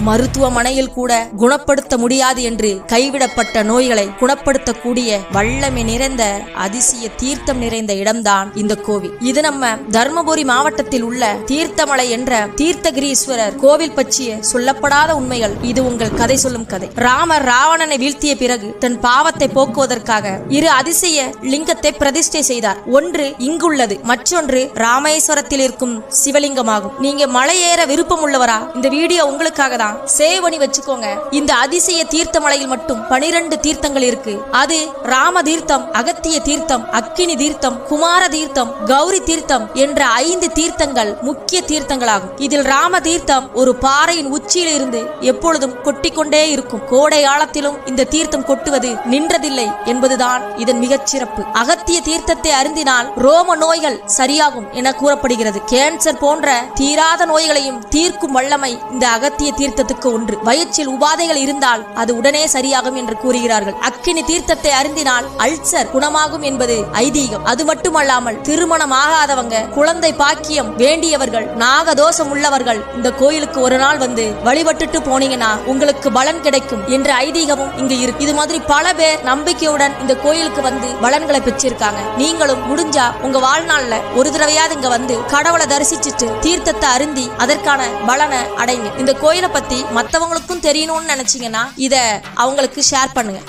மருத்துவமனையில் கூட குணப்படுத்த முடியாது என்று கைவிடப்பட்ட நோய்களை குணப்படுத்தக்கூடிய வல்லமை நிறைந்த அதிசய தீர்த்தம் நிறைந்த இடம்தான் இந்த கோவில். இது நம்ம தர்மபுரி மாவட்டத்தில் உள்ள தீர்த்தமலை என்ற தீர்த்தகிரீஸ்வரர் கோவில் பற்றிய சொல்லப்படாத உண்மைகள். இது உங்கள் கதை சொல்லும் கதை. ராமர் ராவணனை வீழ்த்திய பிறகு தன் பாவத்தை போக்குவதற்காக இரு அதிசய லிங்கத்தை பிரதிஷ்டை செய்தார். ஒன்று இங்குள்ளது, மற்றொன்று ராமேஸ்வரத்தில் இருக்கும் சிவலிங்கமாகும். நீங்க மலை ஏற விருப்பம் உள்ளவரா? இந்த வீடியோ உங்களுக்காக தான். சேவ் பண்ணி வச்சுக்கோங்க. இந்த அதிசய தீர்த்தமலையில் மட்டும் 12 தீர்த்தங்கள் இருக்கு. அது ராம தீர்த்தம், அகத்திய தீர்த்தம், அக்கினி தீர்த்தம், குமார தீர்த்தம், கௌரி தீர்த்தம் என்ற 5 தீர்த்தங்கள் முக்கிய தீர்த்தங்களாகும். இதில் ராம தீர்த்தம் ஒரு பாறையின் உச்சியில் இருந்து எப்பொழுதும் கொட்டிக்கொண்டே இருக்கும். கோடை காலத்திலும் இந்த தீர்த்தம் கொட்டுவது நின்றதில்லை என்பதுதான் இதன் மிகச் சிறப்பு. அகத்திய தீர்த்தத்தை அருந்தினால் ரோம நோய்கள் சரியாகும் என கூறப்படுகிறது. கேன்சர் போன்ற தீராத நோய்களையும் தீர்க்கும் வல்லமை இந்த அகத்திய தீர்த்தத்துக்கு ஒன்று. வயிற்றில் உபாதைகள் இருந்தால் அது உடனே சரியாகும் என்று கூறுகிறார்கள். அக்கினி தீர்த்தத்தை அருந்தினால் அல்சர் குணமாகும் என்பது ஐதீகம். அது மட்டுமல்லாமல் திருமணம் ஆகாதவங்க, குழந்தை பாக்கியம் வேண்டியவர்கள், நாகதோஷம் உள்ளவர்கள் இந்த கோயிலுக்கு ஒரு நாள் வந்து வழிபட்டுட்டு போனீங்கன்னா உங்களுக்கு பலன் கிடைக்கும் என்ற ஐதீகமும் இங்கு இருக்கு. இது மாதிரி பல பேர் நம்பிக்கையுடன் இந்த கோயிலுக்கு வந்து பலன்களை பெற்றிருக்காங்க. நீங்களும் முடிஞ்சா உங்க வாழ்நாள்ல ஒரு தடவையாவது இங்க வந்து கடவுளை தரிசிச்சுட்டு தீர்த்தத்தை அருந்தி அதற்கான பலனை அடைங்க. இந்த கோயிலை பத்தி மற்றவங்களுக்கும் தெரியணும்னு நினைச்சீங்கன்னா இத அவங்களுக்கு ஷேர் பண்ணுங்க.